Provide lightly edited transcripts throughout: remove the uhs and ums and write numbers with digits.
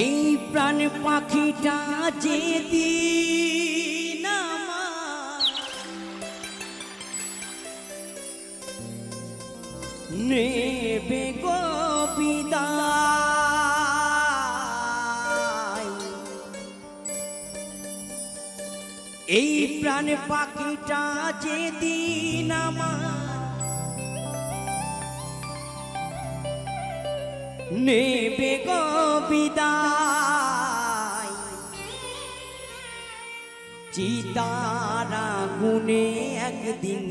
এই প্রাণ পাখিটা যেদিন নেবে গো বিদায়, এই প্রাণ পাখিটা যেদিন নেবে গো বিদায়, চিতার আগুনে একদিন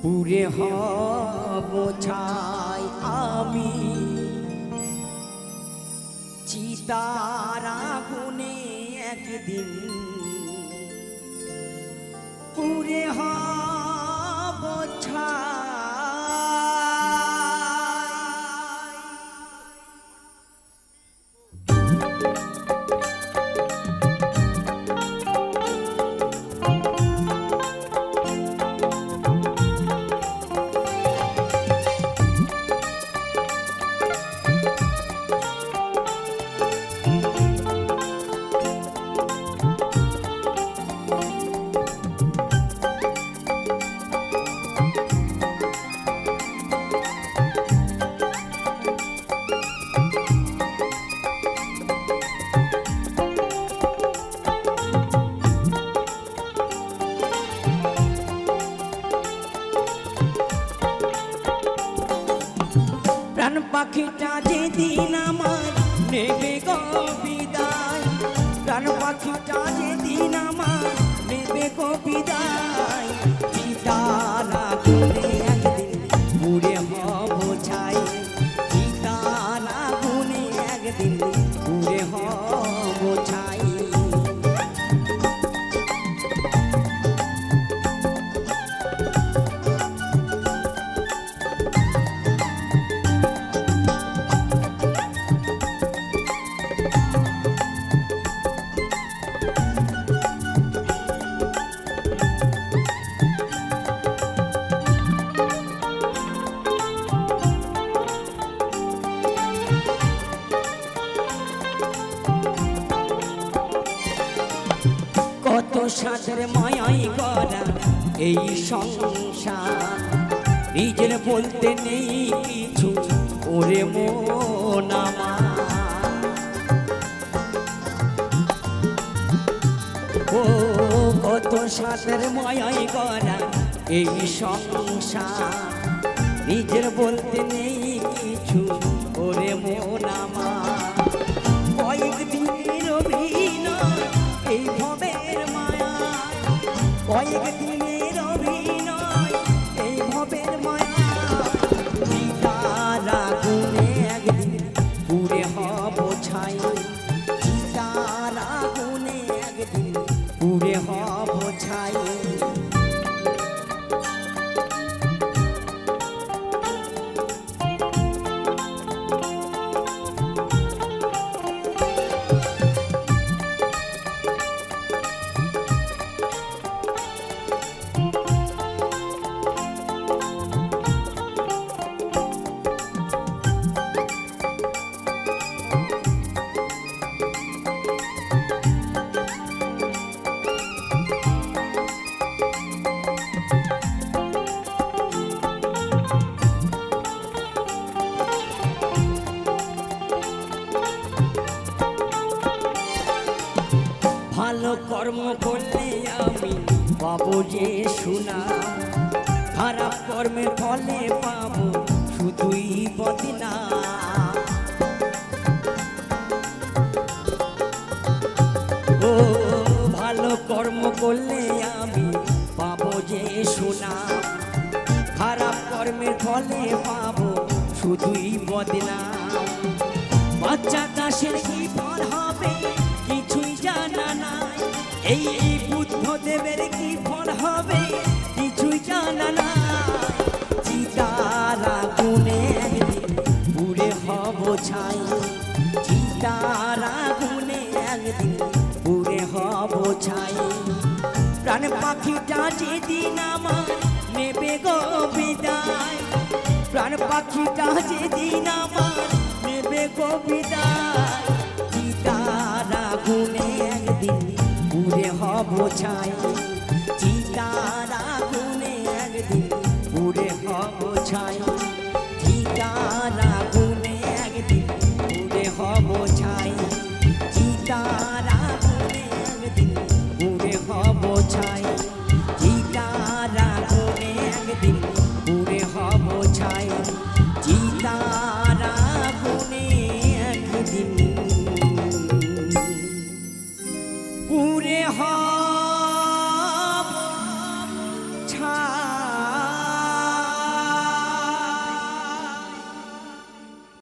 পুড়ে হব ছাই আমি, চিতার আগুনে একদিন পুড়ে হব ছাই। প্রাণ পাখিটা যেদিন আমার নেবে গো বিদায়, প্রাণ পাখিটা যেদিন আমার নেবে গো বিদায়, চিতার আগুনে একদিন পুড়ে হব ছাই, চিতার আগুনে একদিন পুড়ে হব ছাই। কত সাথের মায়াই করা এই সংসার, নিজের বলতে নেই কিছু ওরে মন আমার, ও কত সাথের মায়াই করা এই সংসার, নিজের বলতে নেই কিছু ওরে মন আমার। কয়েকদিনের অভিনয় এই ভবের মায়া, কয়েকদিনের অভিনয় এই ভবের মায়া, চিতার আগুনে একদিন পুড়ে হব ছাই, চিতার আগুনে একদিন পুড়ে হব ছাই। ভালো কর্ম করলে আমি পাবো যে সুনাম, খারাপ কর্মের ফলে পাবো শুধুই বদনাম। ও ভালো কর্ম করলে আমি পাবো যে সুনাম, খারাপ কর্মের ফলে পাবো শুধুই বদনাম। বাচ্চা দাসের কি ফল হবে কিছুই জানা নাই, এই বুদ্ধদেবের কি ফল হবে কিছুই জানা নাই, চিতার আগুনে একদিন পুড়ে হব ছাই, চিতার আগুনে একদিন পুড়ে হব ছাই। প্রাণ পাখিটা যেদিন আমার নেবে গো বিদায়, প্রাণ পাখিটা যেদিন আমার দে গো বিদায়, চিতার আগুনে একদিন পুড়ে হব ছাই, চিতার আগুনে একদিন